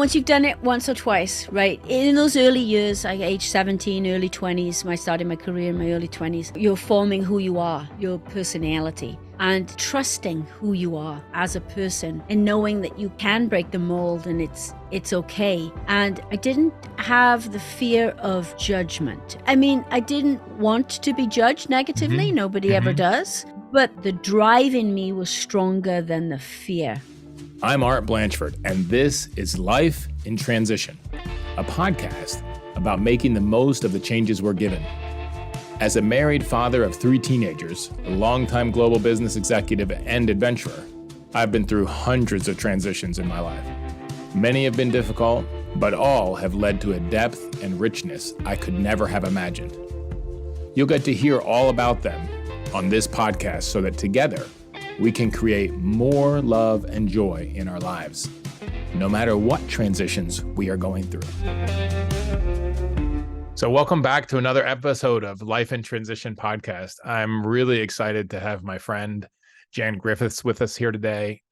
Once you've done it once or twice, right? In those early years, like age 17, early 20s, when I started my career in my early 20s, you're forming who you are, your personality, and trusting who you are as a person and knowing that you can break the mold and it's okay. And I didn't have the fear of judgment. I mean, I didn't want to be judged negatively. Nobody ever does. But the drive in me was stronger than the fear. I'm Art Blanchford, and this is Life in Transition, a podcast about making the most of the changes we're given. As a married father of 3 teenagers, a longtime global business executive and adventurer, I've been through hundreds of transitions in my life. Many have been difficult, but all have led to a depth and richness I could never have imagined. You'll get to hear all about them on this podcast so that together, we can create more love and joy in our lives, no matter what transitions we are going through. So welcome back to another episode of Life in Transition podcast. I'm really excited to have my friend Jan Griffiths with us here today.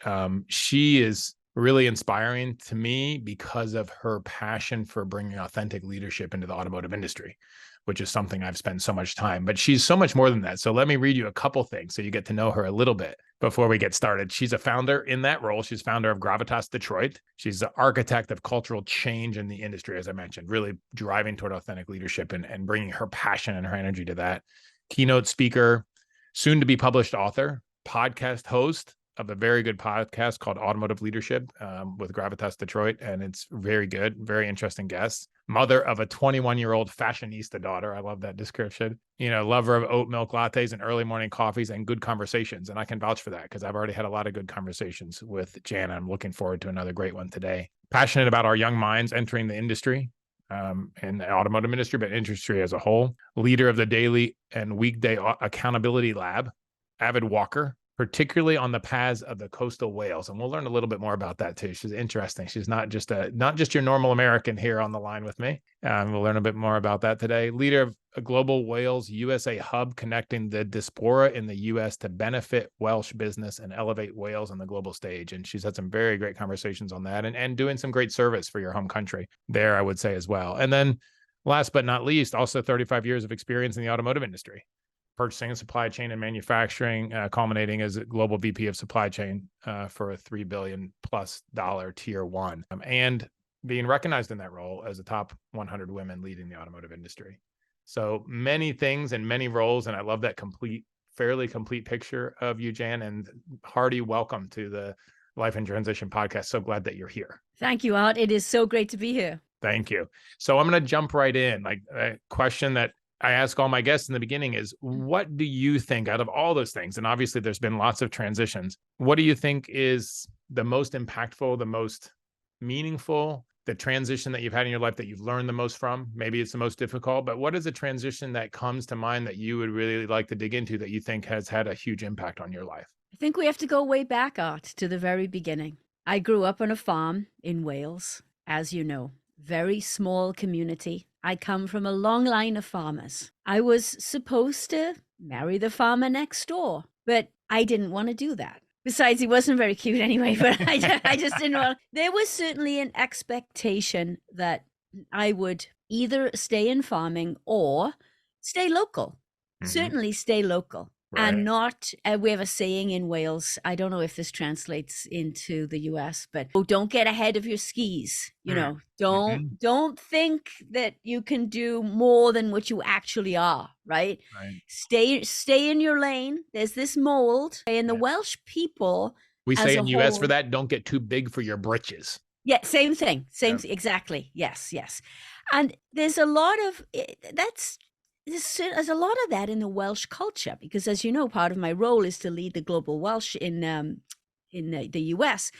She is really inspiring to me because of her passion for bringing authentic leadership into the automotive industry, which is something I've spent so much time, but she's so much more than that. So let me read you a couple things so you get to know her a little bit before we get started. She's a founder in that role. She's founder of Griffiths Detroit. She's the architect of cultural change in the industry, as I mentioned, really driving toward authentic leadership and bringing her passion and her energy to that. Keynote speaker, soon to be published author, podcast host of a very good podcast called Automotive Leadership with Griffiths Detroit. And it's very good, very interesting guests. Mother of a 21-year-old fashionista daughter. I love that description. Lover of oat milk lattes and early morning coffees and good conversations. And I can vouch for that because I've already had a lot of good conversations with Jan. I'm looking forward to another great one today. Passionate about our young minds entering the industry, in the automotive industry, but industry as a whole. Leader of the daily and weekday accountability lab. Avid walker, particularly on the paths of the coastal Wales. And we'll learn a little bit more about that too. She's interesting. She's not just your normal American here on the line with me. We'll learn a bit more about that today. Leader of a global Wales USA hub, connecting the diaspora in the US to benefit Welsh business and elevate Wales on the global stage. And she's had some very great conversations on that and doing some great service for your home country there, I would say as well. And then last but not least, also 35 years of experience in the automotive industry. Purchasing and supply chain and manufacturing, culminating as a global VP of supply chain for a $3 billion plus tier 1, and being recognized in that role as a top 100 women leading the automotive industry. So many things and many roles, and I love that fairly complete picture of you, Jan, and hearty welcome to the Life in Transition podcast. So glad that you're here. Thank you, Art. It is so great to be here. Thank you. So I'm going to jump right in. Like a question that I ask all my guests in the beginning is, what do you think out of all those things? And obviously there's been lots of transitions. What do you think is the most impactful, the most meaningful, the transition that you've had in your life that you've learned the most from? Maybe it's the most difficult, but what is a transition that comes to mind that you would really like to dig into that you think has had a huge impact on your life? I think we have to go way back, Art, to the very beginning. I grew up on a farm in Wales, as you know, very small community. I come from a long line of farmers. I was supposed to marry the farmer next door, but I didn't want to do that. Besides, he wasn't very cute anyway, but I just didn't want. There was certainly an expectation that I would either stay in farming or stay local. Certainly stay local. Right. And not, we have a saying in Wales, I don't know if this translates into the US, but don't get ahead of your skis. Don't think that you can do more than what you actually are, right? Stay in your lane. There's this mold. And the Welsh people, we say in US for that, don't get too big for your britches. Yeah, same thing. Exactly. Yes. And there's a lot of, there's a lot of that in the Welsh culture, because as you know, part of my role is to lead the global Welsh in the US.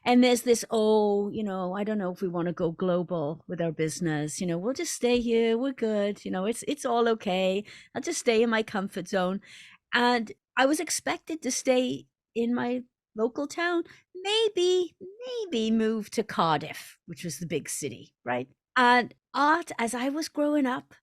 And there's this, I don't know if we want to go global with our business. We'll just stay here. We're good. It's all okay. I'll just stay in my comfort zone. And I was expected to stay in my local town, maybe move to Cardiff, which was the big city, right? And Art, as I was growing up,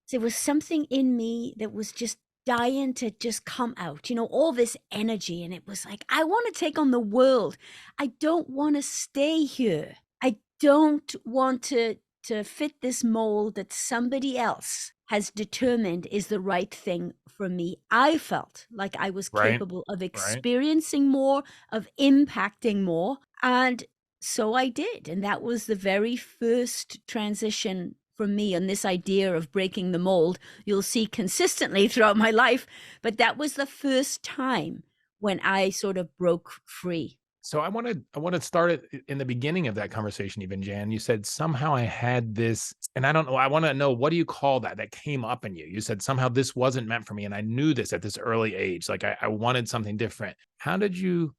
there was something in me that was just dying to just come out, all this energy. And it was like, I want to take on the world. I don't want to stay here. I don't want to fit this mold that somebody else has determined is the right thing for me. I felt like I was Right. capable of Right. experiencing more, of impacting more. And so I did. And that was the very first transition for me on this idea of breaking the mold. You'll see consistently throughout my life. But that was the first time when I sort of broke free. So I want to start it in the beginning of that conversation, even Jan. You said somehow I had this, and I don't know. I want to know, what do you call that came up in you? You said somehow this wasn't meant for me, and I knew this at this early age. Like I wanted something different. How did you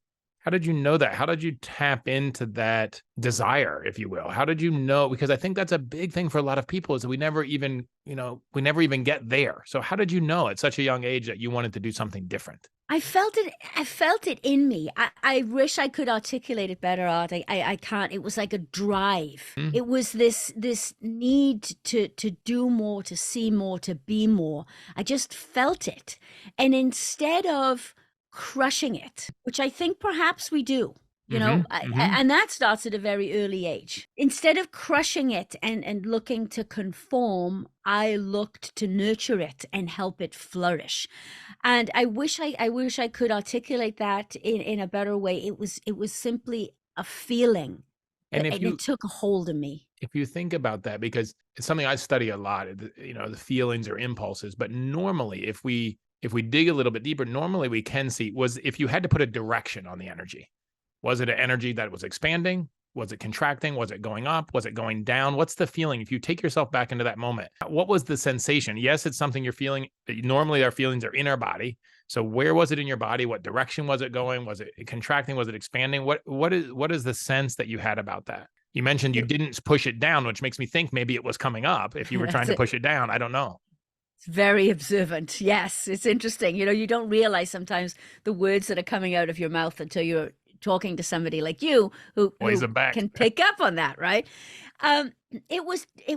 know that? How did you tap into that desire, if you will? How did you know? Because I think that's a big thing for a lot of people, is that we never even get there. So how did you know at such a young age that you wanted to do something different? I felt it in me. I wish I could articulate it better, Art. I can't. It was like a drive. Mm. It was this need to do more, to see more, to be more. I just felt it. And instead of crushing it, which I think perhaps we do, Hmm. Hmm. and that starts at a very early age. Instead of crushing it and looking to conform, I looked to nurture it and help it flourish. And I wish I could articulate that in a better way. It was simply a feeling And if and it you took a hold of me. if you think about that, because it's something I study a lot, the feelings or impulses. But normally, if we dig a little bit deeper, normally we can see, was if you had to put a direction on the energy, was it an energy that was expanding? Was it contracting? Was it going up? Was it going down? What's the feeling? If you take yourself back into that moment, what was the sensation? Yes, it's something you're feeling. Normally, our feelings are in our body. So where was it in your body? What direction was it going? Was it contracting? Was it expanding? What is the sense that you had about that? You mentioned you It- didn't push it down, which makes me think maybe it was coming up. If you were trying That's to it. push it down, I don't know. It's very observant. Yes, it's interesting. You don't realize sometimes the words that are coming out of your mouth until you're talking to somebody like you who Ways who them back. can pick up on that, right? It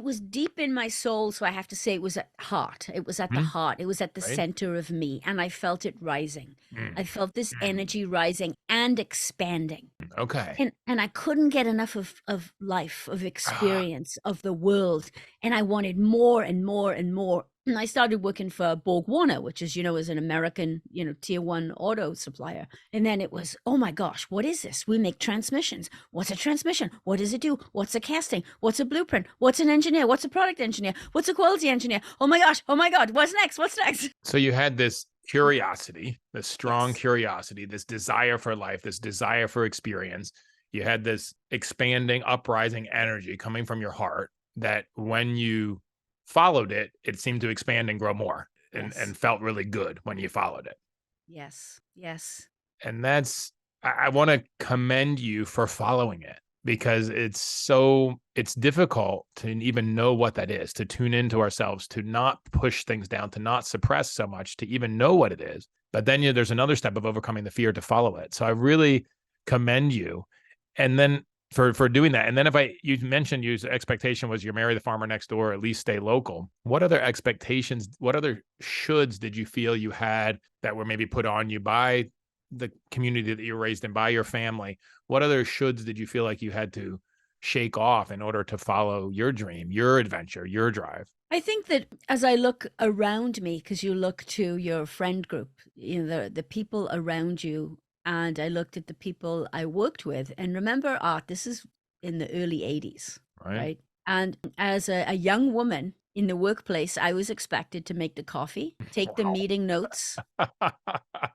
was deep in my soul, so I have to say it was at heart. It was at the Mhm. heart. It was at the Right? center of me, and I felt it rising. Mm. I felt this Mm. energy rising and expanding. Okay. And I couldn't get enough of life, of Ah, experience, of the world, and I wanted more and more and more. And I started working for Borg Warner, which is an American, tier one auto supplier. And then it was, oh my gosh, what is this? We make transmissions. What's a transmission? What does it do? What's a casting? What's a blueprint? What's an engineer? What's a product engineer? What's a quality engineer? Oh my gosh, oh my God, what's next? What's next? so you had this curiosity, this strong Yes. curiosity, this desire for life, this desire for experience. You had this expanding, uprising energy coming from your heart that when you followed it, it seemed to expand and grow more, and, Yes. and felt really good when you followed it. Yes. Yes. And I want to commend you for following it, because it's difficult to even know what that is, to tune into ourselves, to not push things down, to not suppress so much, to even know what it is. But then there's another step of overcoming the fear to follow it. So I really commend you. And then for doing that. And then you mentioned your expectation was you marry the farmer next door, or at least stay local. What other expectations, what other shoulds did you feel you had that were maybe put on you by the community that you were raised in, by your family? What other shoulds did you feel like you had to shake off in order to follow your dream, your adventure, your drive? I think that as I look around me, because you look to your friend group, the people around you, and I looked at the people I worked with, and remember, Art, this is in the early 80s, Right. right? And as a young woman in the workplace, I was expected to make the coffee, take the Wow. meeting notes,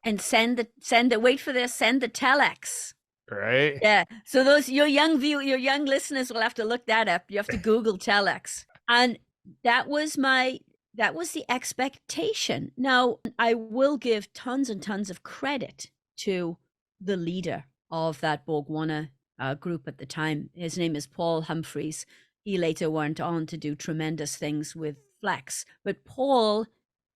and wait for this, send the telex. Right. Yeah. So your young listeners will have to look that up. You have to Google telex. And that was the expectation. Now, I will give tons and tons of credit to the leader of that Borg Warner group at the time. His name is Paul Humphreys. He later went on to do tremendous things with Flex. But Paul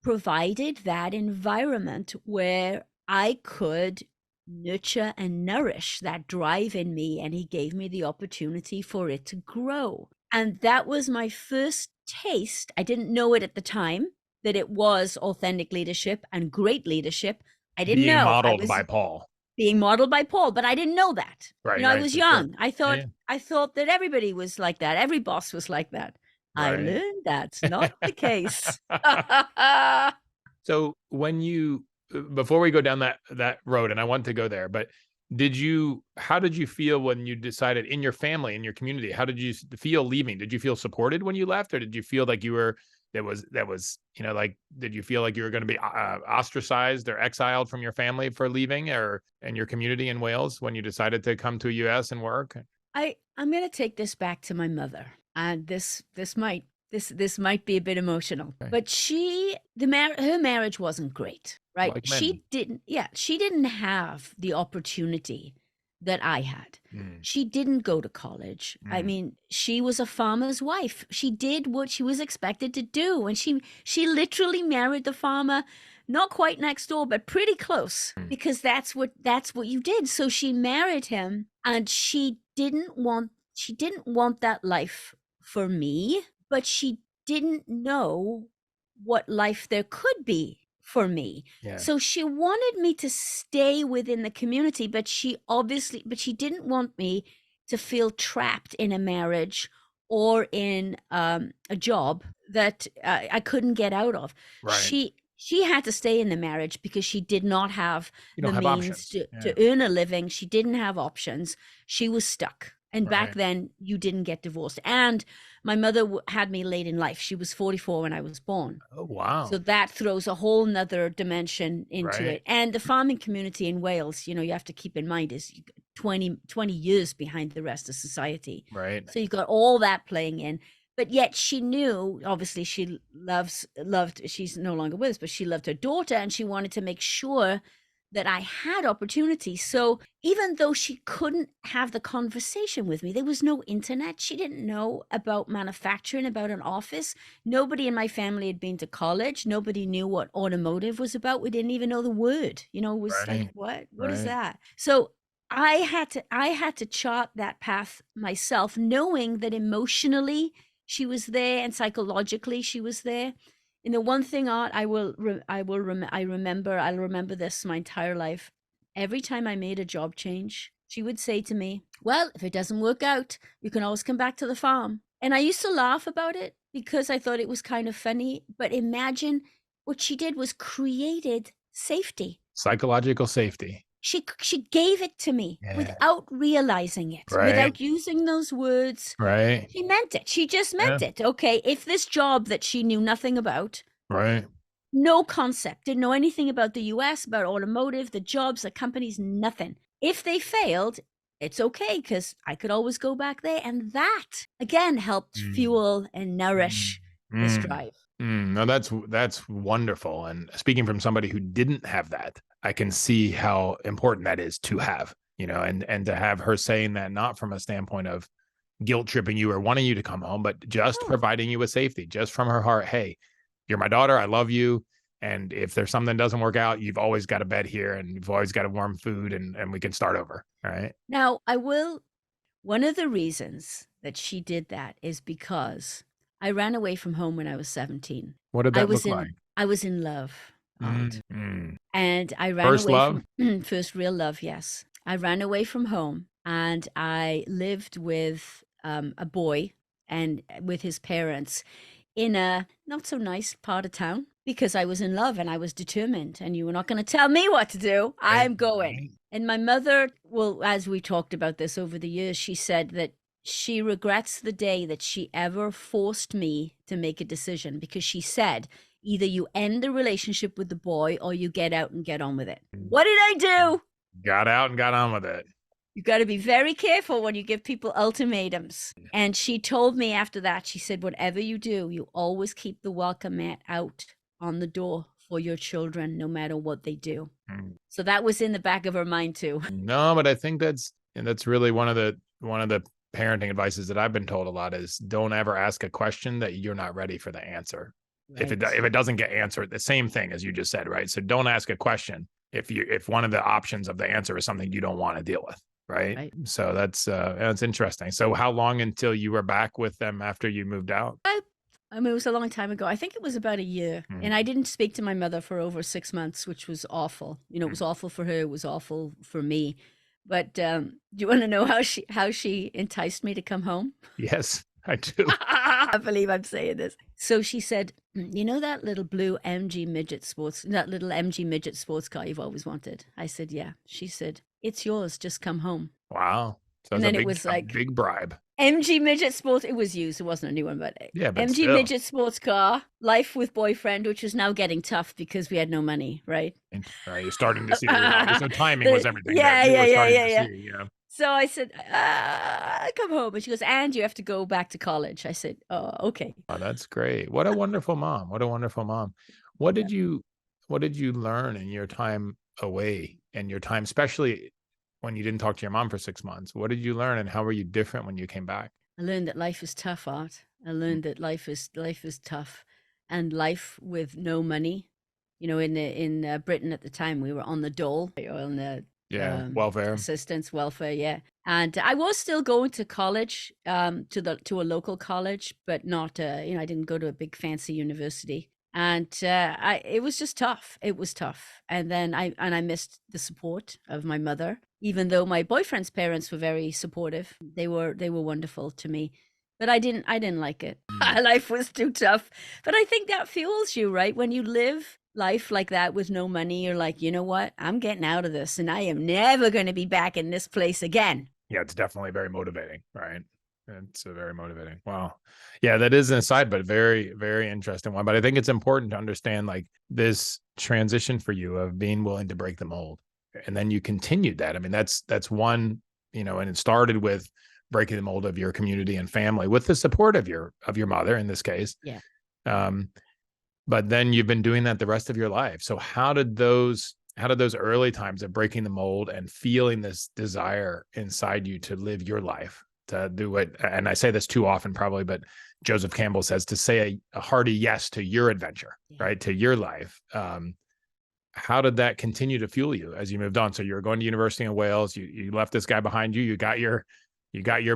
provided that environment where I could nurture and nourish that drive in me, and he gave me the opportunity for it to grow. And that was my first taste. I didn't know it at the time that it was authentic leadership and great leadership. I didn't Being know. I modeled was by Paul. being modeled by Paul, but I didn't know that. Right, I right, was for sure. young. I Yeah, thought yeah. I thought that everybody was like that. Every boss was like that. I Right. learned that's not the case. So when you before we go down that road, and I want to go there, but how did you feel when you decided in your family, in your community, how did you feel leaving? Did you feel supported when you left, or did you feel like you were like, did you feel like you were going to be ostracized or exiled from your family for leaving, or and your community in Wales when you decided to come to US and work? I'm going to take this back to my mother. And this might be a bit emotional. Okay. But her marriage wasn't great, right? Like many. She didn't have the opportunity that I had. Mm, She didn't go to college. I mm, mean, she was a farmer's wife. She did what she was expected to do, and she literally married the farmer, not quite next door, but pretty close, mm. because that's what you did. So she married him, and she didn't want that life for me, but she didn't know what life there could be for me. Yeah. So she wanted me to stay within the community, but she didn't want me to feel trapped in a marriage or in a job that I couldn't get out of. Right. She had to stay in the marriage because she did not have You the don't have means options. Yeah. to earn a living. She didn't have options. She was stuck. And back Right. then, you didn't get divorced. And my mother had me late in life. She was 44 when I was born. Oh, So wow. that throws a whole nother dimension into Right. it. And the farming community in Wales, you have to keep in mind, is 20 years behind the rest of society. Right. So you've got all that playing in. But yet she knew, obviously, she's no longer with us, but she loved her daughter, and she wanted to make sure that I had opportunities. So even though she couldn't have the conversation with me, there was no internet. She didn't know about manufacturing, about an office. Nobody in my family had been to college. Nobody knew what automotive was about. We didn't even know the word. It was like, Right. what is Right. that? So I had to chart that path myself, knowing that emotionally she was there and psychologically she was there. And the one thing, Art, I'll remember this my entire life. Every time I made a job change, she would say to me, "Well, if it doesn't work out, you can always come back to the farm." And I used to laugh about it because I thought it was kind of funny. But imagine what she did was created safety. Psychological safety. She gave it to me Yeah. without realizing it, Right. without using those words. Right. She meant it. She just Yeah. meant it. Okay, if this job that she knew nothing about, Right. no concept, didn't know anything about the US, about automotive, the jobs, the companies, nothing. If they failed, it's okay because I could always go back there. And that, again, helped Mm, fuel and mm, nourish this mm, drive. No, that's wonderful. And speaking from somebody who didn't have that, I can see how important that is to have, and to have her saying that, not from a standpoint of guilt tripping you or wanting you to come home, but just Oh, providing you with safety, just from her heart. Hey, you're my daughter. I love you. And if there's something that doesn't work out, you've always got a bed here, and you've always got a warm food, and we can start over. All right. now one of the reasons that she did that is because I ran away from home when I was 17. What did I that was look in like? I was in love, Mm, Art. mm. And I ran First away love? from first real love, yes. I ran away from home and I lived with a boy and with his parents in a not so nice part of town because I was in love and I was determined, and you were not going to tell me what to do. Right, I'm going. right. And my mother, well, as we talked about this over the years, she said that she regrets the day that she ever forced me to make a decision, because she said, either you end the relationship with the boy or you get out and get on with it. What did I do? Got out and got on with it. You got to be very careful when you give people ultimatums. And she told me after that, she said, whatever you do, you always keep the welcome mat out on the door for your children, no matter what they do. Mm. So that was in the back of her mind too. No, but I think that's really one of the parenting advices that I've been told a lot is, don't ever ask a question that you're not ready for the answer. If Right. it doesn't get answered, the same thing as you just said, right? So don't ask a question if one of the options of the answer is something you don't want to deal with, right? Right. So that's interesting. So how long until you were back with them after you moved out? I mean, it was a long time ago. I think it was about a year. And I Mhm. didn't speak to my mother for over 6 months, which was awful. You know, it was awful for her. It was awful for me. But do you want to know how she enticed me to come home? Yes, I do. I believe I'm saying this. So she said, "You know that little blue that little MG midget sports car you've always wanted?" I said, "Yeah." She said, "It's yours. Just come home." Wow. So And that's then it was a like, big bribe. MG midget sports. It was used. It wasn't a new one, but Yeah, but MG still. midget sports car, life with boyfriend, which was now getting tough because we had no money, right? You're starting to see the reality. So timing was everything there. Yeah, You yeah, were yeah, starting yeah, to yeah. see, yeah. So I said, come home. And she goes, and you have to go back to college. I said, oh, okay. Oh, that's great. What a wonderful mom. What a wonderful mom. What Yeah. did you what did you learn in your time away and your time, especially when you didn't talk to your mom for 6 months? What did you learn and how were you different when you came back? I learned that life is tough, Art. I Mm, learned that life is tough, and life with no money. You know, in Britain at the time, we were on the dole, or on the yeah, welfare. assistance welfare, yeah. And I was still going to college, to a local college, but not, I didn't go to a big fancy university. And it was just tough. It was tough. And then I missed the support of my mother, even though my boyfriend's parents were very supportive. They were wonderful to me, but I didn't like it. Mm. Life was too tough. But I think that fuels you, right? When you live life like that with no money, you're like, you know what? I'm getting out of this, and I am never going to be back in this place again. Yeah, it's definitely very motivating, right? It's a very motivating. Wow. Yeah, that is an aside, but very, very interesting one. But I think it's important to understand like this transition for you of being willing to break the mold. And then you continued that. I mean, that's one, and it started with breaking the mold of your community and family with the support of your mother in this case. Yeah. Um, but then you've been doing that the rest of your life. So how did those early times of breaking the mold and feeling this desire inside you to live your life, to do it, and I say this too often probably, but Joseph Campbell says to say a hearty yes to your adventure, Yeah. right? To your life. How did that continue to fuel you as you moved on? So you were going to university in Wales, you left this guy behind you, you got your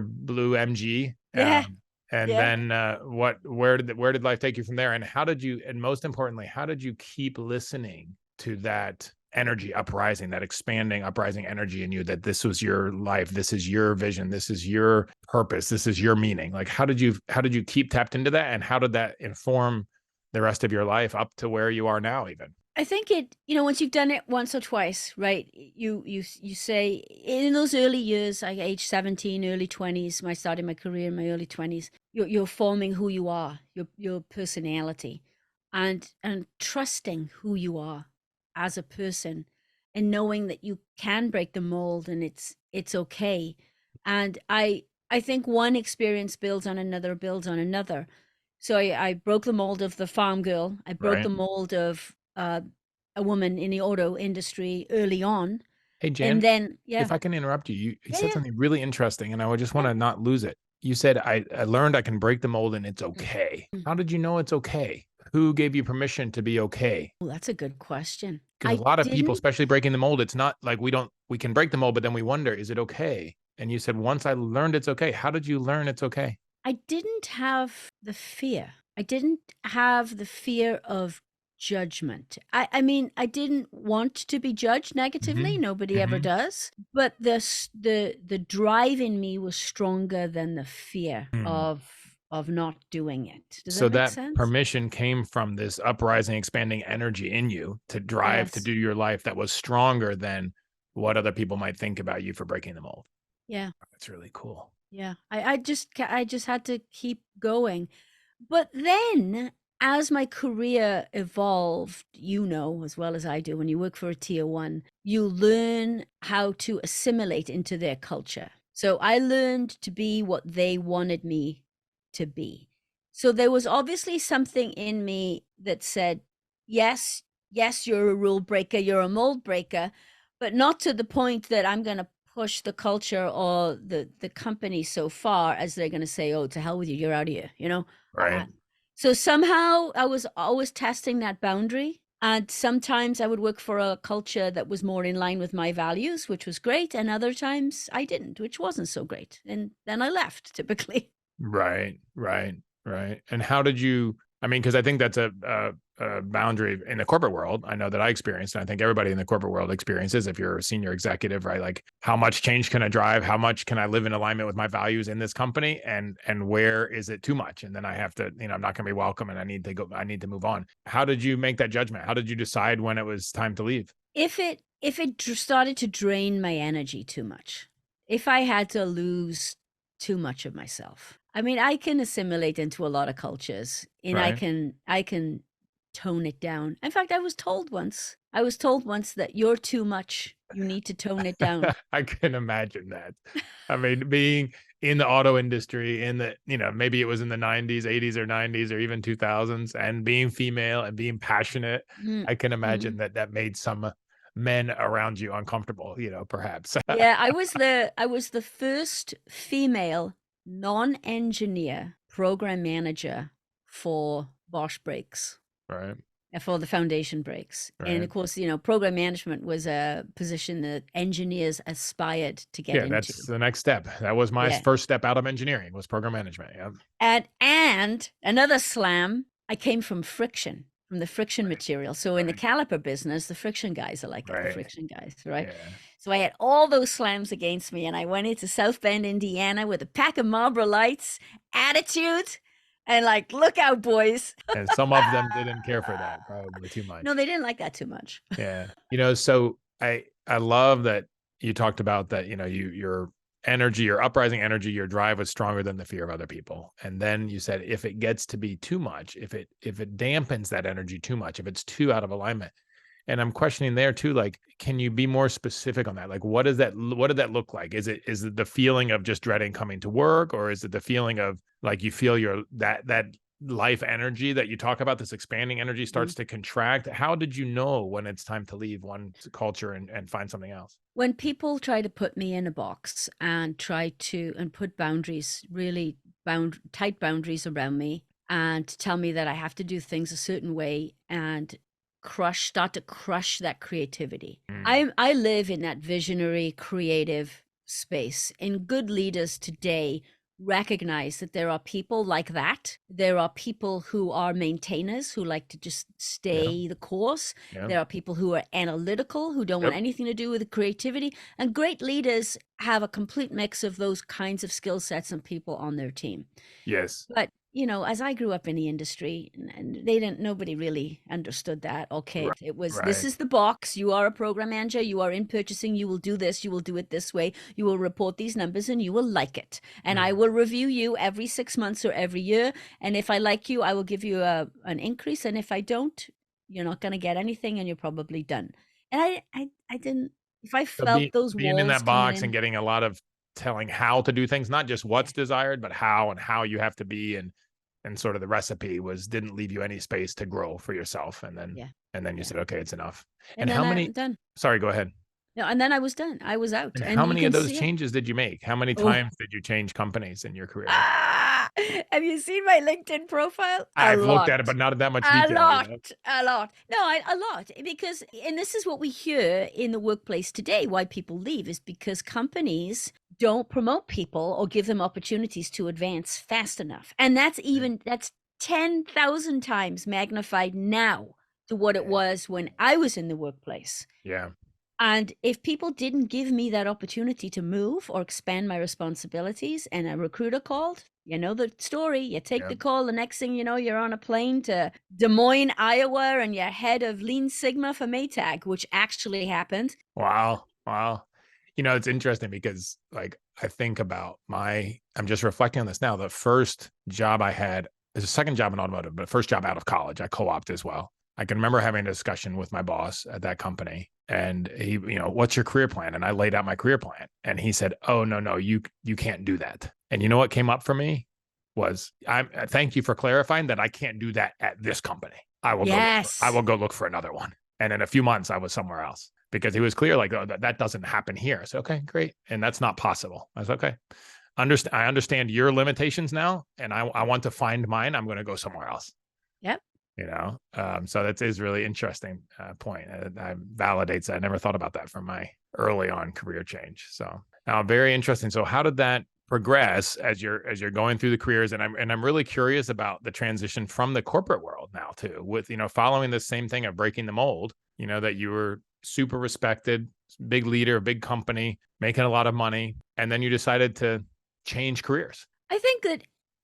blue MG. Yeah. And Yeah. then where did life take you from there? And and most importantly, how did you keep listening to that energy uprising, that expanding uprising energy in you, that this was your life, this is your vision, this is your purpose, this is your meaning? Like how did you keep tapped into that? And how did that inform the rest of your life up to where you are now even? I think once you've done it once or twice, right? You say in those early years, like age 17, early 20s, when I started my career in my early 20s, you're forming who you are, your personality, and trusting who you are as a person, and knowing that you can break the mold, and it's okay. And I think one experience builds on another, builds on another. So I broke the mold of the farm girl. I broke the Right. mold of a woman in the auto industry early on. Hey, And Jan, then, yeah, if I can interrupt you, you yeah, said yeah, something really interesting, and I would just want yeah. to not lose it. You said, I learned I can break the mold and it's Mm, okay. mm. How did you know it's okay? Who gave you permission to be okay? Oh, that's a good question. Because a I lot of people, didn't especially breaking the mold, it's not like we can break the mold, but then we wonder, is it okay? And you said, once I learned it's okay. How did you learn it's okay? I didn't have the fear. I didn't have the fear of judgment. I mean, I didn't want to be judged negatively. Hmm. Nobody ever Hmm. does. But the drive in me was stronger than the fear of not doing it. Does So that make that sense? permission came from this uprising, expanding energy in you to drive to Yes. do your life that was stronger than what other people might think about you for breaking the mold. Yeah. That's really cool. Yeah. I just had to keep going. But then, as my career evolved, as well as I do, when you work for a tier one, you learn how to assimilate into their culture. So I learned to be what they wanted me to be. So there was obviously something in me that said, yes, yes, you're a rule breaker, you're a mold breaker, but not to the point that I'm going to push the culture or the company so far as they're going to say, "Oh, to hell with you, you're out of here." Right. So somehow I was always testing that boundary. And sometimes I would work for a culture that was more in line with my values, which was great. And other times I didn't, which wasn't so great. And then I left typically. Right. Right. Right. And how did you, I mean, because I think that's a boundary in the corporate world. I know that I experienced, and I think everybody in the corporate world experiences if you're a senior executive, right? Like how much change can I drive? How much can I live in alignment with my values in this company? And where is it too much? And then I have to, I'm not going to be welcome and I need to move on. How did you make that judgment? How did you decide when it was time to leave? If it started to drain my energy too much, if I had to lose too much of myself, I mean, I can assimilate into a lot of cultures, and I Right. can tone it down. In fact, I was told once that you're too much. You need to tone it down. I can imagine that. I mean, being in the auto industry in the, maybe it was in the 90s, 80s or 90s or even 2000s, and being female and being passionate, Mm, I can mhm. imagine that made some men around you uncomfortable, perhaps. Yeah, I was the first female non-engineer program manager for Bosch Brakes. Right. For the foundation brakes. And Right. of course, program management was a position that engineers aspired to get Yeah, into. that's the next step. That was my Yeah. first step out of engineering was program management. Yeah. And another slam, I came from friction, from the friction material. So in the Right. caliper business, the friction guys are like the Right. friction guys, right? Yeah. So I had all those slams against me, and I went into South Bend, Indiana with a pack of Marlboro Lights, attitude, and like, look out, boys. And some of them didn't care for that probably too No, much. they didn't like that too much. Yeah. So I love that you talked about that, your energy, your uprising energy, your drive was stronger than the fear of other people. And then you said if it gets to be too much, if it dampens that energy too much, if it's too out of alignment. And I'm questioning there too, like, can you be more specific on that? Like, what did that look like? Is it the feeling of just dreading coming to work, or is it the feeling of like you feel that life energy that you talk about, this expanding energy starts to contract? How did you know when it's time to leave one culture and find something else? When people try to put me in a box and put boundaries, really tight boundaries around me, and tell me that I have to do things a certain way and start to crush that creativity. Mm, I live in that visionary, creative space, and good leaders today recognize that there are people like that. There are people who are maintainers who like to just yeah, stay the course. yeah, There are people who are analytical, who don't want yep, anything to do with creativity. And great leaders have a complete mix of those kinds of skill sets and people on their team. yes, But, as I grew up in the industry, and nobody really understood that or right, cared. It was, this right, is the box. You are a program manager. You are in purchasing. You will do this. You will do it this way. You will report these numbers and you will like it. And I mm, will review you every 6 months or every year. And if I like you, I will give you an increase. And if I don't, you're not going to get anything and you're probably done. And I didn't, if I so felt those being in walls that coming box and in, getting a lot of telling how to do things, not just yeah, what's desired, but how and how you have to be, and sort of the recipe didn't leave you any space to grow for yourself. yeah, And then you yeah. said, okay, it's enough. And And then how I'm many, done. sorry, go ahead. No, and then I was done. I was out, And how and you many of can those see it. changes did you make? How many Oh, times did you change companies in your career? ah! Have you seen my LinkedIn profile? A I've looked lot. at it, but not in that much A detail, lot, a lot. No, a lot. Because, and this is what we hear in the workplace today, why people leave is because companies don't promote people or give them opportunities to advance fast enough. And that's 10,000 times magnified now to what it Yeah. was when I was in the workplace. Yeah. And if people didn't give me that opportunity to move or expand my responsibilities, and a recruiter called, you know the story, you take Yeah. the call, the next thing you know, you're on a plane to Des Moines, Iowa, and you're head of Lean Sigma for Maytag, which actually happened. Wow. Wow. It's interesting because like I think about I'm just reflecting on this now. The first job I had is a second job in automotive, but first job out of college, I co-opted as well. I can remember having a discussion with my boss at that company and he, what's your career plan? And I laid out my career plan and he said, oh, no, no, you can't do that. And you know what came up for me was thank you for clarifying that I can't do that at this company. I Yes. will go look for another one. And in a few months I was somewhere else because he was clear, like, oh, that doesn't happen here. So, okay, great. And that's not possible. I was okay. I understand your limitations now, and I want to find mine. I'm going to go somewhere else. Yep. So that is really interesting point. Validates that. I never thought about that from my early on career change. So now, very interesting. So how did that progress as you're going through the careers, and I'm really curious about the transition from the corporate world now too, with following the same thing of breaking the mold, that you were super respected, big leader, big company, making a lot of money, and then you decided to change careers. I think that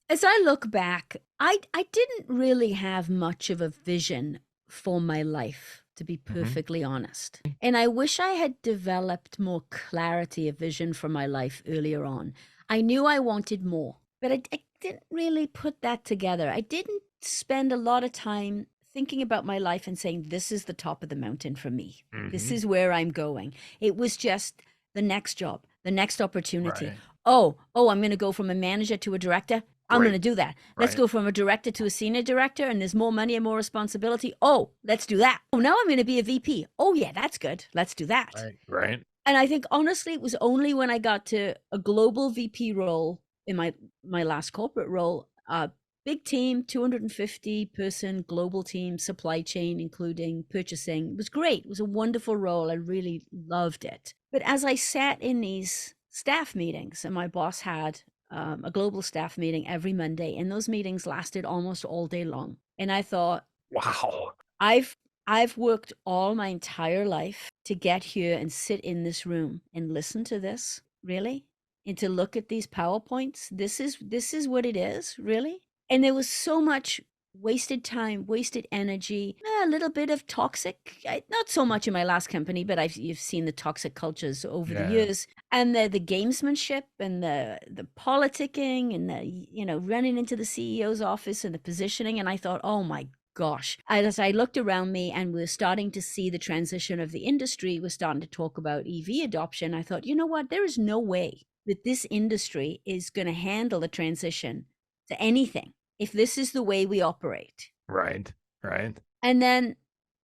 as I look back, I didn't really have much of a vision for my life, to be perfectly honest. And I wish I had developed more clarity of vision for my life earlier on. I knew I wanted more, but I didn't really put that together. I didn't spend a lot of time thinking about my life and saying, this is the top of the mountain for me. This is where I'm going. It was just the next job, the next opportunity. Right. Oh, I'm going to go from a manager to a director. I'm going to do that. Let's Right. go from a director to a senior director, and there's more money and more responsibility. Oh, let's do that. Oh, now I'm going to be a VP. Oh, yeah, that's good. Let's do that. Right. And I think honestly, it was only when I got to a global VP role in my last corporate role, big team, 250 person global team, supply chain, including purchasing. It was great. It was a wonderful role. I really loved it. But as I sat in these staff meetings, and my boss had a global staff meeting every Monday, and those meetings lasted almost all day long. And I thought, Wow. I've worked all my entire life to get here and sit in this room and listen to this, really? And to look at these PowerPoints. This is what it is, really? And there was so much wasted time, wasted energy, a little bit of toxic, not so much in my last company, but you've seen the toxic cultures over the years, and the gamesmanship and the politicking and the running into the CEO's office and the positioning. And I thought, oh my gosh. As I looked around me and we're starting to see the transition of the industry, we're starting to talk about EV adoption. I thought, you know what? There is no way that this industry is going to handle the transition to anything if this is the way we operate. Right. And then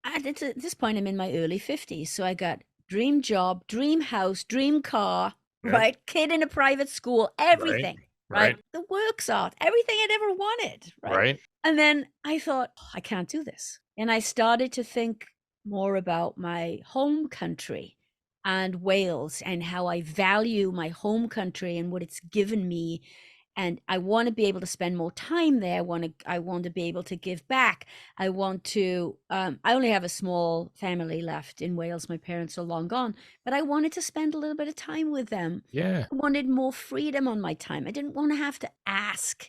at this point, I'm in my early 50s. So I got dream job, dream house, dream car, right? Kid in a private school, everything, right? The works art, everything I'd ever wanted, right? And then I thought, I can't do this. And I started to think more about my home country and Wales and how I value my home country and what it's given me. And I want to be able to spend more time there. I want to be able to give back. I want to, I only have a small family left in Wales. My parents are long gone, but I wanted to spend a little bit of time with them. Yeah. I wanted more freedom on my time. I didn't want to have to ask,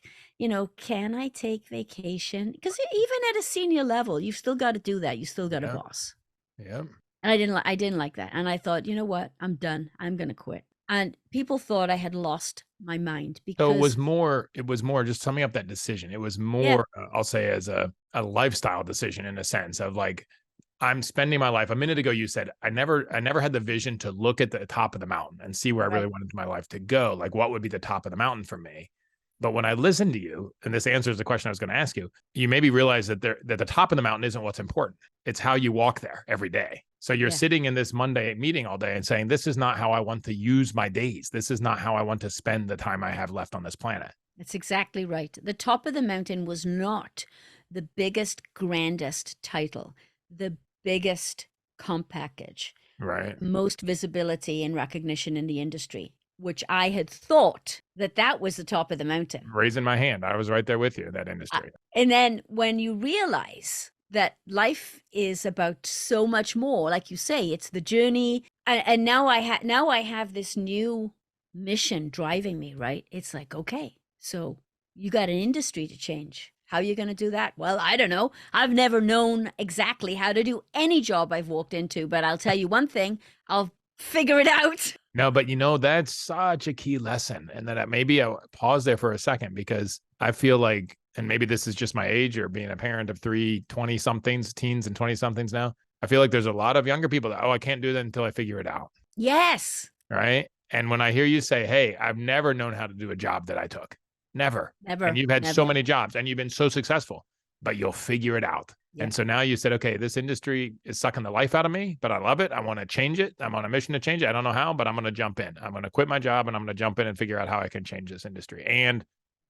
can I take vacation? Because even at a senior level, you've still got to do that. You still got a boss. Yeah. And I didn't like that. And I thought, you know what? I'm done. I'm going to quit. And people thought I had lost my mind because So it was more just summing up that decision. It was more, I'll say, as a lifestyle decision, in a sense of like, I'm spending my life. A minute ago, you said, I never had the vision to look at the top of the mountain and see where I really wanted my life to go. Like, what would be the top of the mountain for me? But when I listened to you, and this answers the question I was going to ask you, you maybe realize that the top of the mountain isn't what's important. It's how you walk there every day. So you're sitting in this Monday meeting all day and saying, this is not how I want to use my days. This is not how I want to spend the time I have left on this planet. That's exactly right. The top of the mountain was not the biggest, grandest title, the biggest comp package, right? Most visibility and recognition in the industry, which I had thought that was the top of the mountain. Raising my hand. I was right there with you in that industry. And then when you realize that life is about so much more, like you say, it's the journey. And now I have this new mission driving me, right? It's like, okay, so you got an industry to change. How are you going to do that? Well, I don't know. I've never known exactly how to do any job I've walked into, but I'll tell you one thing, I'll figure it out. No, but that's such a key lesson. And then maybe I'll pause there for a second, because I feel like, and maybe this is just my age or being a parent of 3 20-somethings, teens and 20-somethings now, I feel like there's a lot of younger people that, I can't do that until I figure it out. Yes. Right. And when I hear you say, hey, I've never known how to do a job that I took. Never. And you've had so many jobs and you've been so successful, but you'll figure it out. Yeah. And so now you said, okay, this industry is sucking the life out of me, but I love it. I want to change it. I'm on a mission to change it. I don't know how, but I'm going to jump in. I'm going to quit my job and I'm going to jump in and figure out how I can change this industry and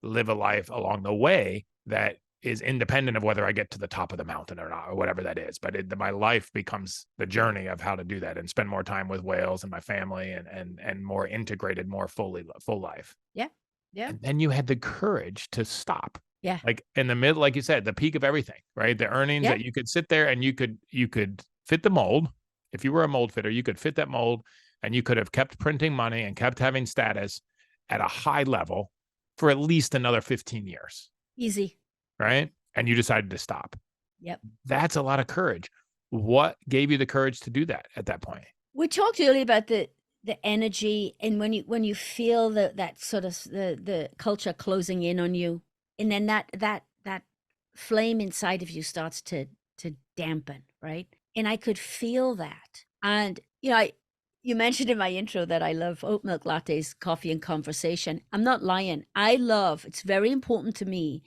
live a life along the way that is independent of whether I get to the top of the mountain or not, or whatever that is. But my life becomes the journey of how to do that and spend more time with whales and my family, and more integrated, more full life. Yeah. Yeah. And then you had the courage to stop. Yeah. Like in the middle, like you said, the peak of everything, right? The earnings Yeah. that you could sit there and you could fit the mold. If you were a mold fitter, you could fit that mold, and you could have kept printing money and kept having status at a high level for at least another 15 years. Easy. Right? And you decided to stop. Yep. That's a lot of courage. What gave you the courage to do that at that point? We talked earlier about the energy, and when you feel that sort of the culture closing in on you, and then that flame inside of you starts to dampen, right? And I could feel that. And you mentioned in my intro that I love oat milk lattes, coffee, and conversation. I'm not lying. It's very important to me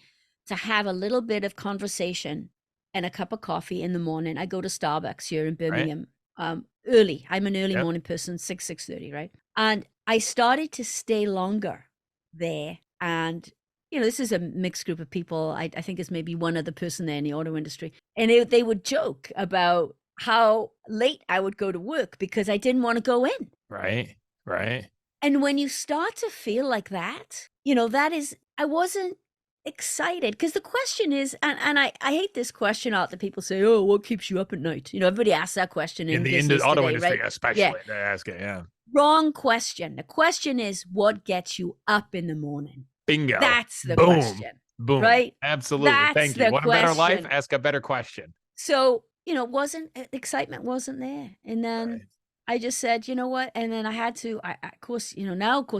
to have a little bit of conversation and a cup of coffee in the morning. I go to Starbucks here in Birmingham early. I'm an early morning person, 6:30, right? And I started to stay longer there. And, this is a mixed group of people. I think there's maybe one other person there in the auto industry. And they would joke about how late I would go to work because I didn't want to go in. Right. Right. And when you start to feel like that, I wasn't excited, because the question is, and I hate this question out that people say, oh, what keeps you up at night? Everybody asks that question in the business auto today, industry, right? especially. They ask it. Yeah. Wrong question. The question is, what gets you up in the morning? Bingo. That's the Boom. question. Boom. Right? Absolutely. That's Thank you. the Want a better life? question. Ask a better question. So, excitement wasn't there. And then I just said, you know what? And then I had to, of course,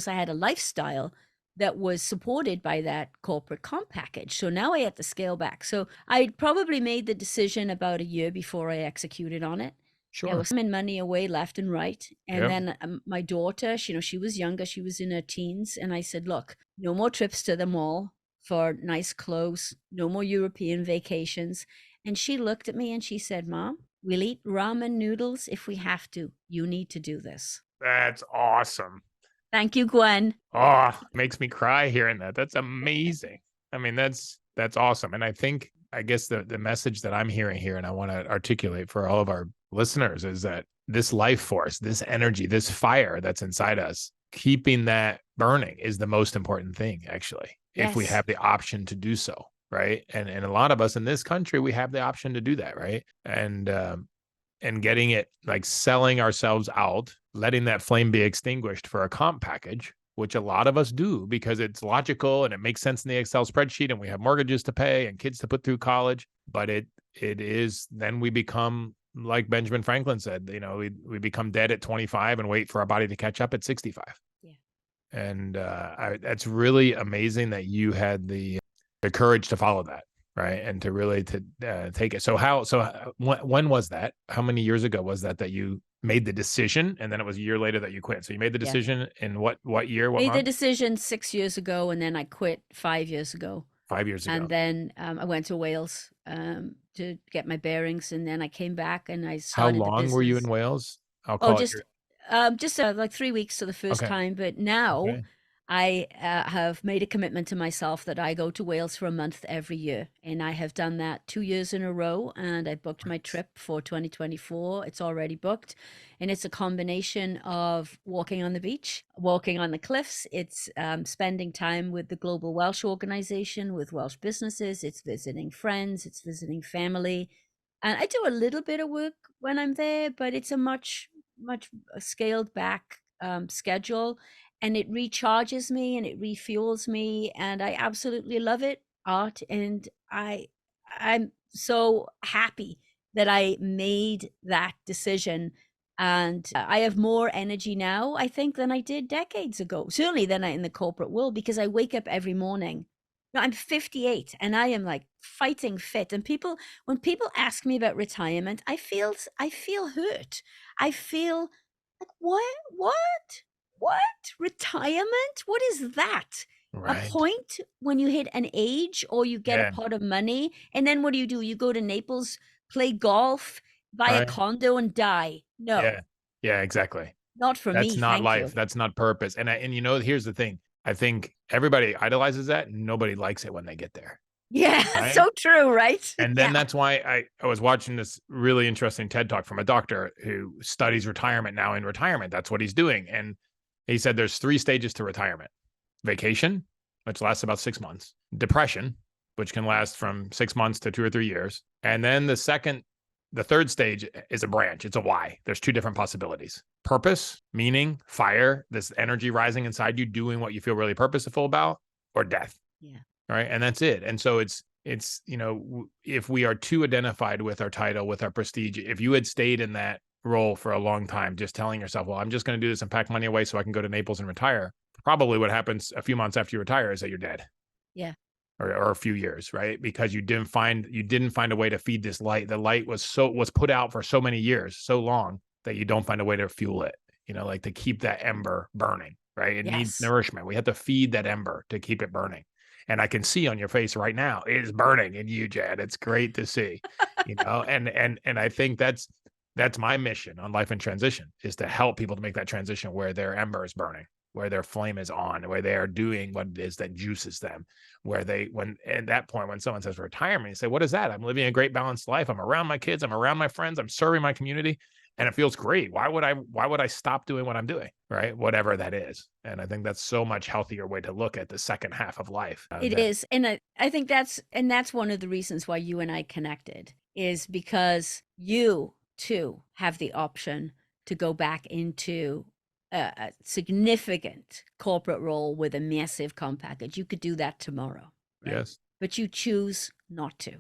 I had a lifestyle that was supported by that corporate comp package. So now I had to scale back. So I probably made the decision about a year before I executed on it. Sure. I was spending money away left and right. And Yep. then my daughter, she was younger. She was in her teens. And I said, look, no more trips to the mall for nice clothes, no more European vacations. And she looked at me and she said, Mom, we'll eat ramen noodles if we have to. You need to do this. That's awesome. Thank you, Gwen. Oh, makes me cry hearing that. That's amazing. I mean, that's awesome. And I guess the message that I'm hearing here, and I want to articulate for all of our listeners, is that this life force, this energy, this fire that's inside us, keeping that burning is the most important thing, actually, if we have the option to do so. Right. And a lot of us in this country, we have the option to do that. Right. And getting it, like selling ourselves out, letting that flame be extinguished for a comp package, which a lot of us do because it's logical and it makes sense in the Excel spreadsheet, and we have mortgages to pay and kids to put through college. But it is, then we become, like Benjamin Franklin said, we become dead at 25 and wait for our body to catch up at 65. Yeah. And that's really amazing that you had the courage to follow that, right? And to really take it. So when was that? How many years ago was that you made the decision, and then it was a year later that you quit? So you made the decision in what year? What month? Made the decision 6 years ago, and then I quit 5 years ago. 5 years ago. And then I went to Wales to get my bearings, and then I came back and I started the business. How long were you in Wales? I'll call just like 3 weeks to the first time. But now I have made a commitment to myself that I go to Wales for a month every year. And I have done that 2 years in a row. And I booked my trip for 2024. It's already booked. And it's a combination of walking on the beach, walking on the cliffs. It's spending time with the Global Welsh Organization, with Welsh businesses. It's visiting friends. It's visiting family. And I do a little bit of work when I'm there, but it's a much scaled back schedule. And it recharges me and it refuels me, and I absolutely love it, Art. And I'm so happy that I made that decision. And I have more energy now, I think, than I did decades ago, certainly than in the corporate world, because I wake up every morning. I'm 58 and I am like fighting fit. And when people ask me about retirement, I feel hurt. I feel like, what? Retirement? What is that? Right. A point when you hit an age or you get a pot of money, and then what do? You go to Naples, play golf, buy a condo, and die. No. Yeah, exactly. Not for me. That's not life. That's not purpose. And here's the thing. I think everybody idolizes that. Nobody likes it when they get there. Yeah, right? so true, right? And then Yeah. that's why I was watching this really interesting TED talk from a doctor who studies retirement now in retirement. That's what he's doing. And he said there's 3 stages to retirement: vacation, which lasts about 6 months; depression, which can last from 6 months to 2 or 3 years; and then the third stage is a branch. It's a Y. There's 2 different possibilities: purpose, meaning, fire, this energy rising inside you, doing what you feel really purposeful about; or death. Yeah. Right. And that's it. And so it's, if we are too identified with our title, with our prestige, if you had stayed in that role for a long time, just telling yourself, well, I'm just going to do this and pack money away so I can go to Naples and retire, probably what happens a few months after you retire is that you're dead, Yeah. or a few years, right? Because you didn't find a way to feed this light. The light was put out for so many years, so long, that you don't find a way to fuel it, like to keep that ember burning, right? It needs Yes. nourishment. We have to feed that ember to keep it burning. And I can see on your face right now, it is burning in you, Jan. It's great to see, and I think that's my mission on Life in Transition, is to help people to make that transition where their ember is burning, where their flame is on, where they are doing what it is that juices them, where when at that point, when someone says retirement, you say, what is that? I'm living a great balanced life. I'm around my kids. I'm around my friends. I'm serving my community. And it feels great. Why would I stop doing what I'm doing? Right. Whatever that is. And I think that's so much healthier way to look at the second half of life. It is. And I think that's one of the reasons why you and I connected, is because you too have the option to go back into a significant corporate role with a massive comp package. You could do that tomorrow, right? Yes. But you choose not to.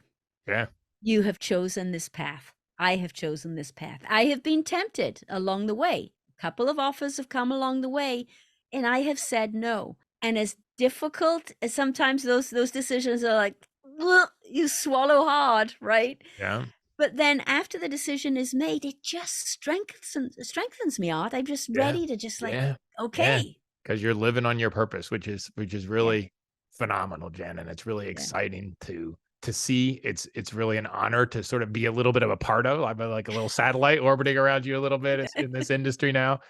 Yeah. You have chosen this path. I have chosen this path. I have been tempted along the way. A couple of offers have come along the way, and I have said no. And as difficult as sometimes those decisions are, like, "Ugh," you swallow hard, right? Yeah. But then after the decision is made, it just strengthens me, Art. I'm just Yeah. ready to just, like, Yeah. Yeah. okay. Because you're living on your purpose, which is Yeah, really phenomenal, Jen. And it's really yeah. exciting to see. It's really an honor to sort of be a little bit of a part of. I'm like a little satellite orbiting around you a little bit in this industry now.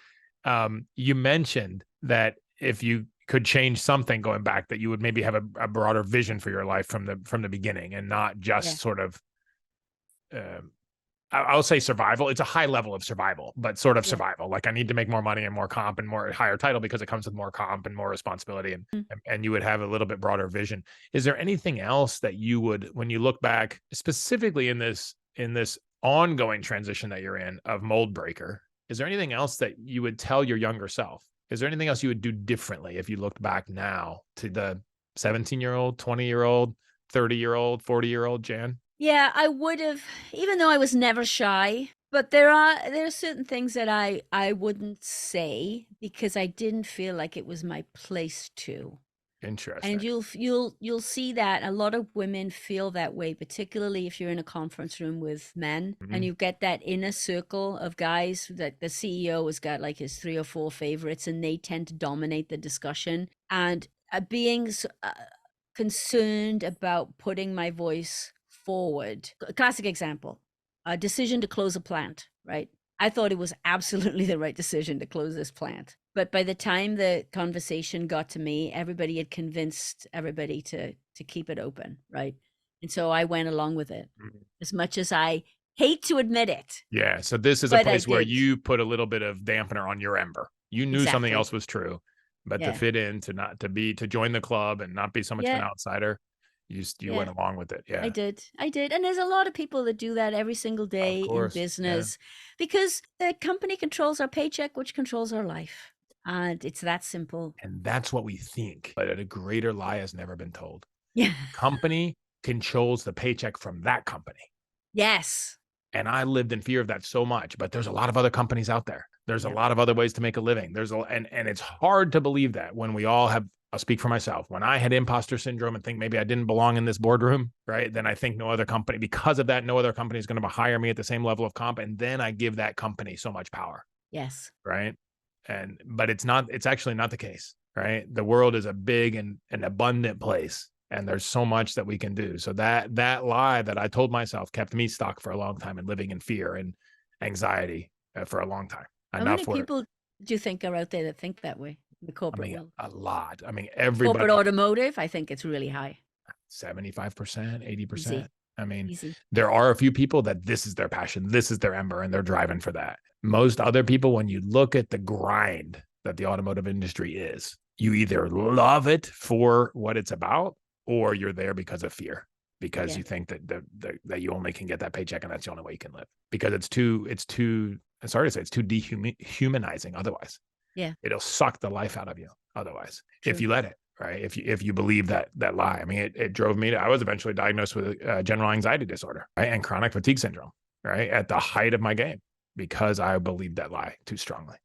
You mentioned that if you could change something going back, that you would maybe have a broader vision for your life from the beginning, and not Yeah, just sort of um, I'll say survival. It's a high level of survival, but sort of yeah. survival. Like, I need to make more money and more comp and more higher title, because it comes with more comp and more responsibility, and Mm. and you would have a little bit broader vision. Is there anything else that you would, when you look back, specifically in this ongoing transition that you're in of mold breaker, is there anything else that you would tell your younger self? Is there anything else you would do differently if you looked back now to the 17-year-old, 20-year-old, 30-year-old, 40-year-old Jan? Yeah, I would've, even though I was never shy, but there are certain things that I wouldn't say because I didn't feel like it was my place to. And Interesting. you'll see that a lot of women feel that way, particularly if you're in a conference room with men and Mhm. you get that inner circle of guys that the CEO has got like his 3 or 4 favorites, and they tend to dominate the discussion. And being concerned about putting my voice forward. A classic example, a decision to close a plant, right? I thought it was absolutely the right decision to close this plant. But by the time the conversation got to me, everybody had convinced everybody to keep it open, right? And so I went along with it, Mhm. as much as I hate to admit it, Yeah, so this is a but I place where did. you put a little bit of dampener on your ember. You knew something Exactly. else was true, but to Yeah. fit in, to join the club and not be so much of an Yeah. outsider, you went Yeah. along with it. I Yeah, did. I did. And there's a lot of people that do that every single of day in course. Yeah, business because the company controls our paycheck, which controls our life. And it's that simple. and that's what we think, but a greater lie has never been told. Yeah. Company controls the paycheck from that company. Yes. And I lived in fear of that so much, but there's a lot of other companies out there. There's a Yeah. lot of other ways to make a living. And it's hard to believe that when we all have. I'll speak for myself. When I had imposter syndrome and think maybe I didn't belong in this boardroom, right? Then I think no other company, because of that, no other company is going to hire me at the same level of comp. And then I give that company so much power, Yes. right? But it's actually not the case, right? The world is a big and an abundant place, and there's so much that we can do. So that lie that I told myself kept me stuck for a long time and living in fear and anxiety for a long time. How many Enough where, people do you think are out there that think that way in the I corporate mean, world? a lot. I mean, Corporate everybody. automotive, I think it's really high. 75%, 80%. Easy, I mean, easy. there are a few people that this is their passion, this is their ember, and they're driving for that. Most other people, when you look at the grind that the automotive industry is, you either love it for what it's about, or you're there because of fear, because Yeah, you think that you only can get that paycheck and that's the only way you can live. Because it's too, sorry to say, it's too dehumanizing otherwise. yeah, It'll suck the life out of you otherwise if true. you let it, right? If you believe that lie. I mean, it drove me to, I was eventually diagnosed with general anxiety disorder, right? And chronic fatigue syndrome, right? At the height of my game, because I believed that lie too strongly,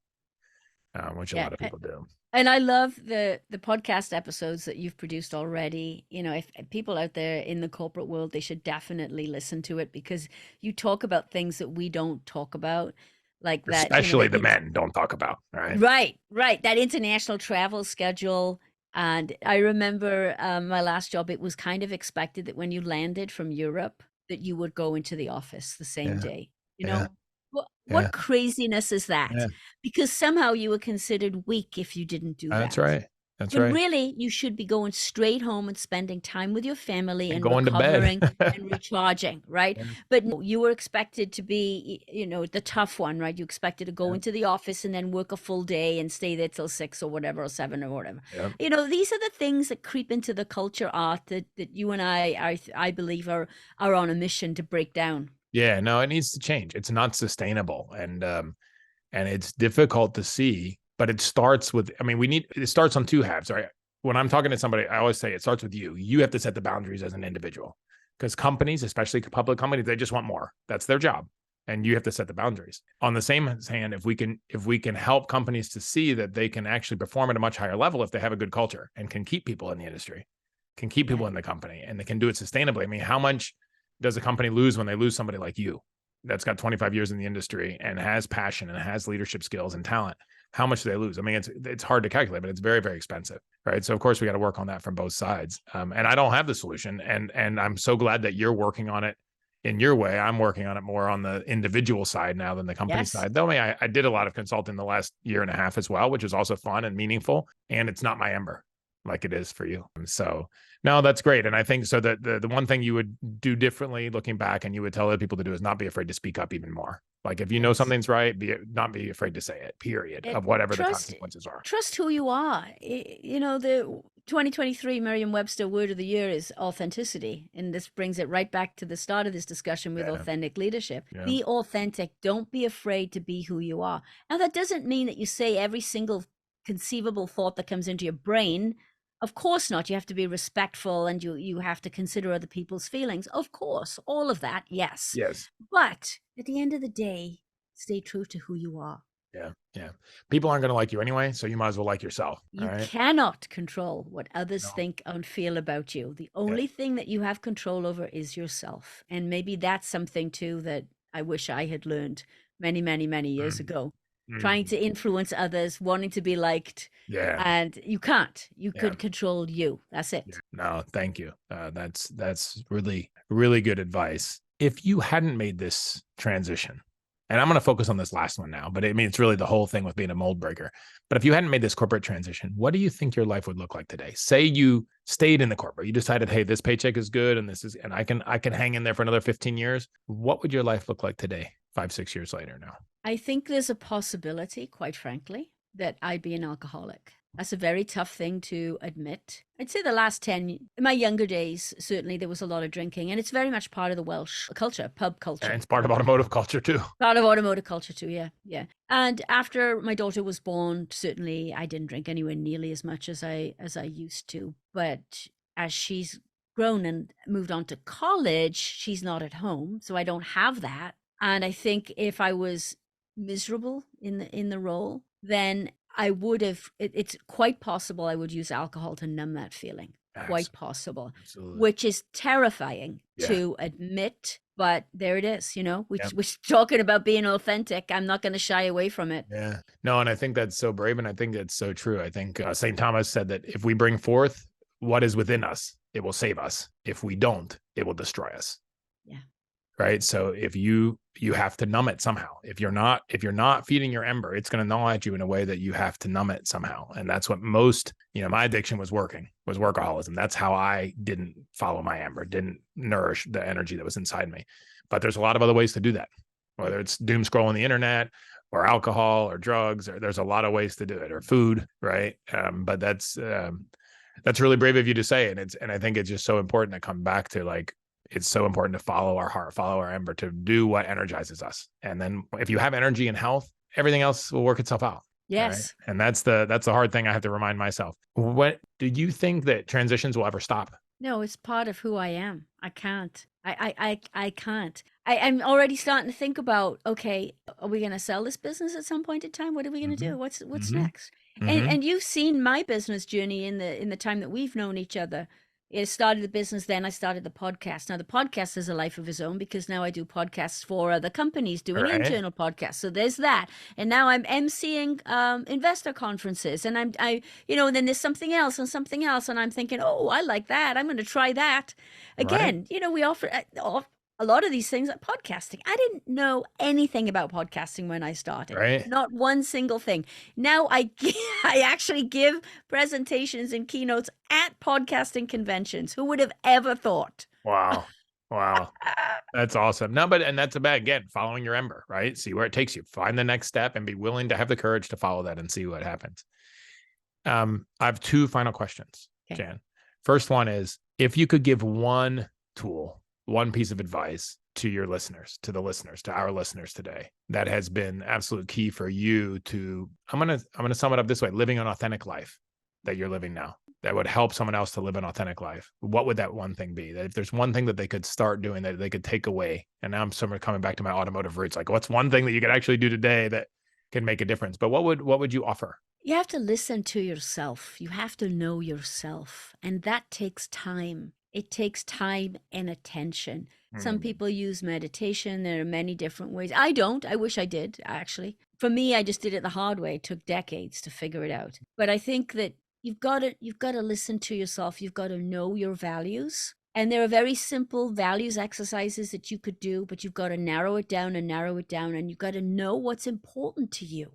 which a Yeah. lot of people do. And I love the podcast episodes that you've produced already. You know, if people out there in the corporate world, they should definitely listen to it, because you talk about things that we don't talk about, like that, you know, Especially the men don't talk about, right? right, right, that international travel schedule. And I remember my last job, it was kind of expected that when you landed from Europe, that you would go into the office the same Yeah, day. You yeah, know, what yeah, craziness is that? yeah. Because somehow you were considered weak if you didn't do That's that. right. That's When right. really you should be going straight home and spending time with your family And and going to bed. recovering and recharging, right? Yeah, But no, you were expected to be, you know, the tough one, right? You expected to go yeah, into the office and then work a full day and stay there till 6 or whatever, or 7 or whatever. yeah. You know, these are the things that creep into the culture, Art, that you and I believe are on a mission to break down. Yeah, no, it needs to change. It's not sustainable. And it's difficult to see, but it starts with, I mean, it starts on two halves, right? When I'm talking to somebody, I always say it starts with you. You have to set the boundaries as an individual, because companies, especially public companies, they just want more. That's their job. And you have to set the boundaries. On the same hand, if we can help companies to see that they can actually perform at a much higher level if they have a good culture and can keep people in the industry, can keep Yeah. people in the company, and they can do it sustainably. I mean, how much does a company lose when they lose somebody like you, that's got 25 years in the industry and has passion and has leadership skills and talent? How much do they lose? I mean, it's hard to calculate, but it's very, very expensive, right? So of course we got to work on that from both sides. And I don't have the solution, and I'm so glad that you're working on it in your way. I'm working on it more on the individual side now than the company Yes. side. Though I did a lot of consulting the last year and a half as well, which is also fun and meaningful. And it's not my ember like it is for you. So no, that's great. And I think so that the one thing you would do differently looking back, and you would tell other people to do, is not be afraid to speak up even more. Like if you know Yes. something's right, not be afraid to say it, period, It of whatever the trust consequences are. trust who you are. You know, the 2023 Merriam-Webster word of the year is authenticity, and this brings it right back to the start of this discussion with Yeah. authentic leadership. Yeah. Be authentic. Don't be afraid to be who you are. Now, that doesn't mean that you say every single conceivable thought that comes into your brain. Of course not. You have to be respectful, and you have to consider other people's feelings. Of course, all of that, yes. Yes. But at the end of the day, stay true to who you are. Yeah. Yeah. People aren't going to like you anyway, so you might as well like yourself. All You right. cannot control what others No. think and feel about you. The Yeah. only thing that you have control over is yourself. And maybe that's something too that I wish I had learned many, many, many years Mm. ago. Trying Mm. to influence others, wanting to be liked, Yeah. and you can't. You Yeah. could control you. That's Yeah. it. No, thank you. That's really, really good advice. If you hadn't made this transition, and I'm going to focus on this last one now, but I mean, it's really the whole thing with being a mold breaker. But if you hadn't made this corporate transition, what do you think your life would look like today? Say you stayed in the corporate, you decided, hey, this paycheck is good, and I can hang in there for another 15 years. What would your life look like today, 5, 6 years later now? I think there's a possibility, quite frankly, that I'd be an alcoholic. That's a very tough thing to admit. I'd say the last 10, in my younger days, certainly there was a lot of drinking, and it's very much part of the Welsh culture, pub And culture. it's part of automotive culture too. Part of automotive culture too, yeah, yeah. And after my daughter was born, certainly I didn't drink anywhere nearly as much as I used to. But as she's grown and moved on to college, she's not at home, so I don't have that. And I think if I was miserable in the role, then I would have. It's quite possible I would use alcohol to numb that feeling. Quite possible, Absolutely. which is terrifying Yeah. to admit. But there it is, you know, Yep. we're talking about being authentic. I'm not going to shy away from it. Yeah. No, and I think that's so brave, and I think that's so true. I think St. Thomas said that if we bring forth what is within us, it will save us. If we don't, it will destroy us. Yeah. right? So if you have to numb it somehow. If you're not feeding your ember, it's going to gnaw at you in a way that you have to numb it somehow. And that's what most, my addiction was workaholism. That's how I didn't follow my ember, didn't nourish the energy that was inside me. But there's a lot of other ways to do that, whether it's doom scrolling the internet or alcohol or drugs, or there's a lot of ways to do it, or food, right? But that's really brave of you to say. And I think it's just so important to come back to, like, it's so important to follow our heart, follow our ember, to do what energizes us. And then if you have energy and health, everything else will work itself out. Yes. Right? And that's the hard thing I have to remind myself. What do you think that transitions will ever stop? No, it's part of who I am. I can't. I can't. I'm already starting to think about, okay, are we going to sell this business at some point in time? What are we going to do? What's next? And you've seen my business journey in the time that we've known each other. It started the business, then I started the podcast. Now the podcast has a life of its own, because now I do podcasts for other companies doing internal podcasts. So there's that. And now I'm emceeing investor conferences, and and then there's something else and something else. And I'm thinking, oh, I like that. I'm going to try that. Again, we offer a lot of these things like podcasting. I didn't know anything about podcasting when I started. Right. Not one single thing. Now I actually give presentations and keynotes at podcasting conventions. Who would have ever thought? Wow. That's awesome. No, and that's about, again, following your ember, right? See where it takes you. Find the next step and be willing to have the courage to follow that and see what happens. I have two final questions, Jan. First one is, if you could give one tool, one piece of advice to your listeners, to our listeners today, that has been absolute key for you to, I'm going to sum it up this way: living an authentic life that you're living now, that would help someone else to live an authentic life. What would that one thing be? That if there's one thing that they could start doing, that they could take away, and now I'm sort of coming back to my automotive roots, like, what's one thing that you could actually do today that can make a difference? But what would you offer? You have to listen to yourself. You have to know yourself. And that takes time. It takes time and attention. Some people use meditation. There are many different ways. I don't. I wish I did, actually. For me, I just did it the hard way. It took decades to figure it out. But I think that you've got to listen to yourself. You've got to know your values. And there are very simple values exercises that you could do, but you've got to narrow it down, and you've got to know what's important to you.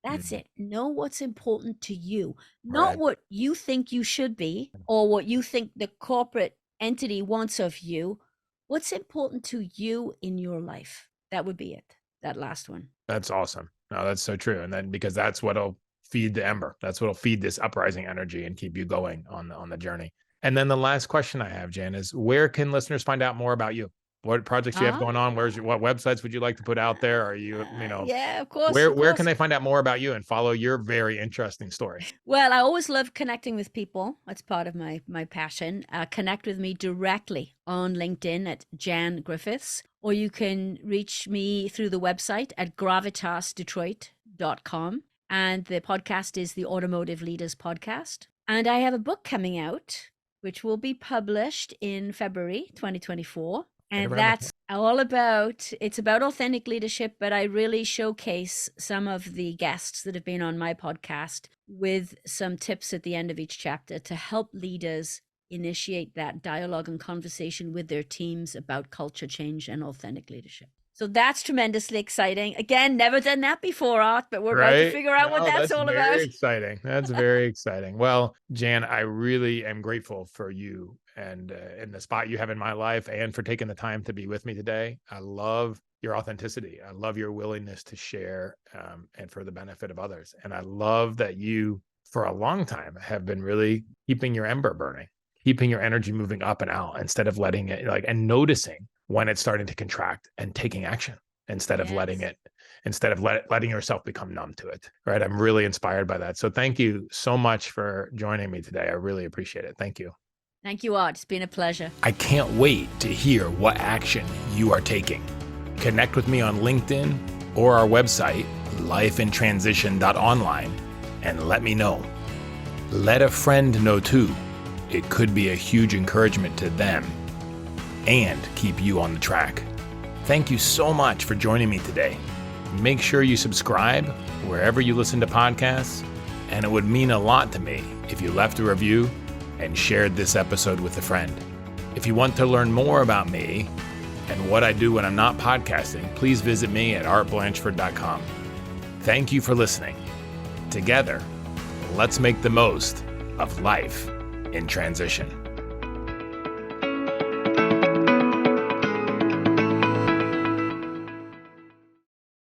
That's it. Know what's important to you, not what you think you should be or what you think the corporate entity wants of you. What's important to you in your life? That would be it. That last one. That's awesome. No, that's so true. And then, because that's what'll feed the ember. That's what'll feed this uprising energy and keep you going on the journey. And then the last question I have, Jan, is, where can listeners find out more about you? What projects do you have going on? What websites would you like to put out there? Are you, yeah, of course. Where can they find out more about you and follow your very interesting story? Well, I always love connecting with people. That's part of my passion. Connect with me directly on LinkedIn at Jan Griffiths, or you can reach me through the website at gravitasdetroit.com. And the podcast is the Automotive Leaders Podcast. And I have a book coming out, which will be published in February 2024. And that's all about, it's about authentic leadership, but I really showcase some of the guests that have been on my podcast with some tips at the end of each chapter to help leaders initiate that dialogue and conversation with their teams about culture change and authentic leadership. So that's tremendously exciting. Again, never done that before, Art, but we're about to figure out what that's all about. Very exciting. That's very exciting. Well, Jan, I really am grateful for you and in the spot you have in my life, and for taking the time to be with me today. I love your authenticity. I love your willingness to share and for the benefit of others. And I love that you, for a long time, have been really keeping your ember burning, keeping your energy moving up and out, instead of letting it, and noticing when it's starting to contract and taking action instead of letting yourself become numb to it. Right. I'm really inspired by that. So thank you so much for joining me today. I really appreciate it. Thank you. Thank you, Art. It's been a pleasure. I can't wait to hear what action you are taking. Connect with me on LinkedIn or our website, lifeintransition.online, and let me know. Let a friend know too. It could be a huge encouragement to them and keep you on the track. Thank you so much for joining me today. Make sure you subscribe wherever you listen to podcasts, and it would mean a lot to me if you left a review and shared this episode with a friend. If you want to learn more about me and what I do when I'm not podcasting, please visit me at artblanchford.com. Thank you for listening. Together, let's make the most of life in transition.